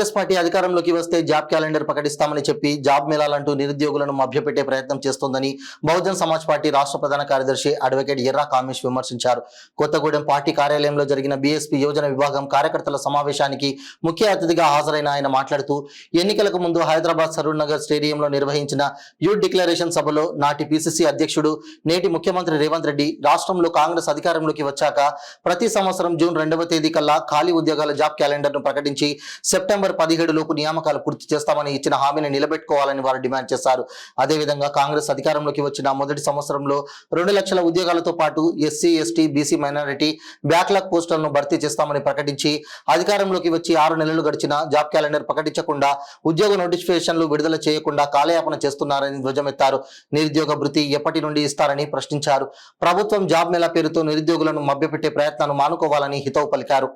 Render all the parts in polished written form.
Congress party అధికారంలోకి వస్తే job calendar ప్రకటిస్తామని చెప్పి జాబ్ మేళాలంటూ నిరుద్యోగులను మభ్యపెట్టే ప్రయత్నం చేస్తోందని బహుజన్ సమాజ్ పార్టీ రాష్ట్ర ప్రధాన కార్యదర్శి అడ్వకేట్ ఎర్రా కామేష్ విమర్శించారు. కొత్తగూడెం పార్టీ కార్యాలయంలో జరిగిన బీఎస్పీ యోజన విభాగం కార్యకర్తల సమావేశానికి ముఖ్య అతిథిగా హాజరైన ఆయన మాట్లాడుతూ ఎన్నికలకు ముందు హైదరాబాద్ సరూర్ నగర్ స్టేడియంలో నిర్వహించిన యూత్ డిక్లరేషన్ సభలో నాటి పిసిసి అధ్యక్షుడు నేటి ముఖ్యమంత్రి రేవంత్ రెడ్డి రాష్ట్రంలో కాంగ్రెస్ అధికారంలోకి వచ్చాక ప్రతి సంవత్సరం జూన్ 2వ తేదీ కల్లా ఖాళీ ఉద్యోగాల జాబ్ క్యాలెండర్ ను ప్రకటించి సెప్టెంబర్ 17 లోపు నియామకాలు పూర్తి చేస్తామని ఇచ్చిన హామీని నిలబెట్టుకోవాలని వారు డిమాండ్ చేశారు. అదేవిధంగా కాంగ్రెస్ అధికారంలోకి వచ్చిన మొదటి సంవత్సరంలో 2 లక్షల ఉద్యోగాలతో పాటు SC ST BC minority backlog పోస్టులను భర్తీ చేస్తామని ప్రకటించి అధికారంలోకి వచ్చి 6 నెలలు గడిచిన జాబ్ క్యాలెండర్ ప్రకటించకుండా ఉద్యోగ నోటిఫికేషన్లు విడుదల చేయకుండా కాలయాపన చేస్తున్నారని ధ్వజమెత్తారు. నిరుద్యోగ భృతి ఎప్పటి నుండి ఇస్తారని ప్రశ్నించారు. ప్రభుత్వం జాబ్ మేళా పేరుతో నిరుద్యోగులను మభ్యపెట్టే ప్రయత్నాన్ని మానుకోవాలని హితవు పలికారు.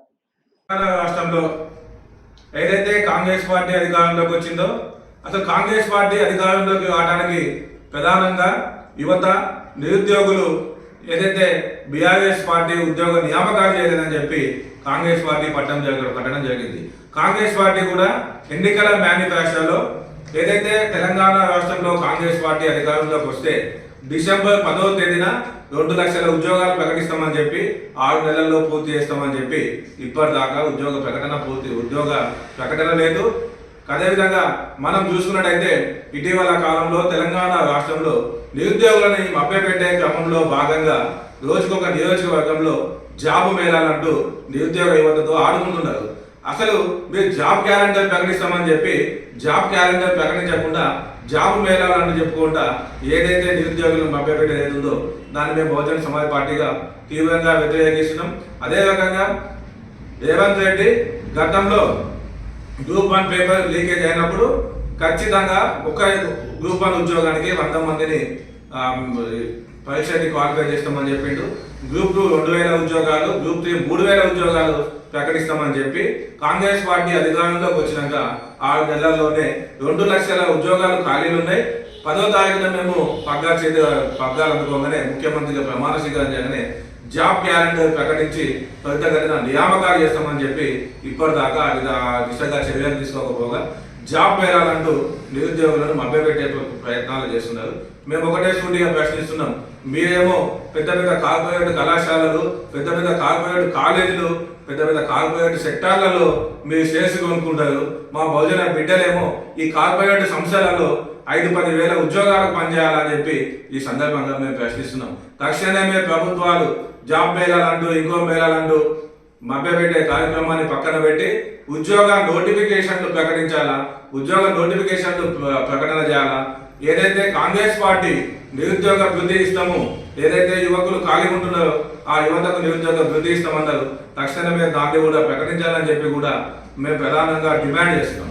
రాష్ట్రంలో ఏదైతే కాంగ్రెస్ పార్టీ అధికారంలోకి వచ్చిందో అసలు కాంగ్రెస్ పార్టీ అధికారంలోకి రావడానికి ప్రధానంగా యువత నిరుద్యోగులు ఏదైతే బీఆర్ఎస్ పార్టీ ఉద్యోగ నియామకాలు చేయలేదని చెప్పి కాంగ్రెస్ పార్టీ పట్టడం జరిగింది. కాంగ్రెస్ పార్టీ కూడా ఎన్నికల మేనిఫెస్టోలో ఏదైతే తెలంగాణ రాష్ట్రంలో కాంగ్రెస్ పార్టీ అధికారంలోకి వస్తే డిసెంబర్ 10వ తేదీన 2 లక్షల ఉద్యోగాలు ప్రకటిస్తామని చెప్పి 6 నెలల్లో పూర్తి చేస్తామని చెప్పి ఇప్పటిదాకా ఉద్యోగ ప్రకటన లేదు. అదేవిధంగా మనం చూసుకున్నట్టయితే ఇటీవల కాలంలో తెలంగాణ రాష్ట్రంలో నిరుద్యోగులని మభ్యపెట్టే క్రమంలో భాగంగా రోజుకొక నియోజకవర్గంలో జాబు మేళాలంటూ నిరుద్యోగ యువతతో ఆడుకుంటున్నారు. అసలు మీరు జాబ్ క్యాలెండర్ ప్రకటిస్తామని చెప్పి జాబ్ క్యాలెండర్ ప్రకటించకుండా జాబ్ మేళాలంటూ చెప్పుకుంటా ఏదైతే నిరుద్యోగులను మభ్యపెట్టేది ఏదుందో దాన్ని మేము బహుజన్ సమాజ్ పార్టీగా తీవ్రంగా వ్యతిరేకిస్తున్నాం. అదే రకంగా రేవంత్ రెడ్డి గతంలో గ్రూప్ 1 పేపర్ లీకేజ్ అయినప్పుడు ఖచ్చితంగా ఒక గ్రూప్ 1 ఉద్యోగానికి 100 మందిని పరీక్షని క్వాలిఫై చేస్తామని చెప్పిండు. గ్రూప్ 2 2000 ఉద్యోగాలు, గ్రూప్ 3 3000 ఉద్యోగాలు ప్రకటిస్తామని చెప్పి కాంగ్రెస్ పార్టీ అధికారంలోకి వచ్చినాక 6 నెలల్లోనే 2 లక్షల ఉద్యోగాలు ఖాళీలు ఉన్నాయి. 10వ తారీఖున మేము పగ్గాలు అందుకోగానే ముఖ్యమంత్రిగా ప్రమాణ స్వీకారం చేయగానే జాబ్ క్యాలెండర్ ప్రకటించి త్వరితగతిన నియామకాలు చేస్తామని చెప్పి ఇప్పటిదాకా దిశగా చర్యలు తీసుకోకపోగా జాబ్ మేళాలంటూ నిరుద్యోగులను మభ్యపెట్టే ప్రయత్నాలు చేస్తున్నారు. మేము ఒకటే సూటిగా ప్రశ్నిస్తున్నాం. మీరేమో పెద్ద పెద్ద కార్పొరేట్ కళాశాలలు, పెద్ద పెద్ద కార్పొరేట్ కాలేజీలు, పెద్ద పెద్ద కార్పొరేట్ సెక్టార్లలో మీరు షేర్స్ కొనుక్కుంటారు. మా బహుజన బిడ్డలేమో ఈ కార్పొరేట్ సంస్థలలో 5-10 వేల ఉద్యోగాలకు పనిచేయాలని చెప్పి ఈ సందర్భంగా మేము ప్రశ్నిస్తున్నాం. తక్షణమే ప్రభుత్వాలు జాబ్ మేళాలంటూ ఇంకో మేళాలంటూ మభ్యపెట్టే కార్యక్రమాన్ని పక్కన పెట్టి ఉద్యోగ నోటిఫికేషన్లు ప్రకటించాలా, ఉద్యోగ నోటిఫికేషన్లు ప్రకటన చేయాలా. ఏదైతే కాంగ్రెస్ పార్టీ నిరుద్యోగ వృద్ధి ఇస్తాము, ఏదైతే యువకులు ఖాళీ ఉంటున్నారో ఆ యువతకు నిరుద్యోగ వృద్ధి ఇస్తామన్నారు. తక్షణమే దాన్ని కూడా ప్రకటించాలని చెప్పి కూడా మేము ప్రధానంగా డిమాండ్ చేస్తున్నాం.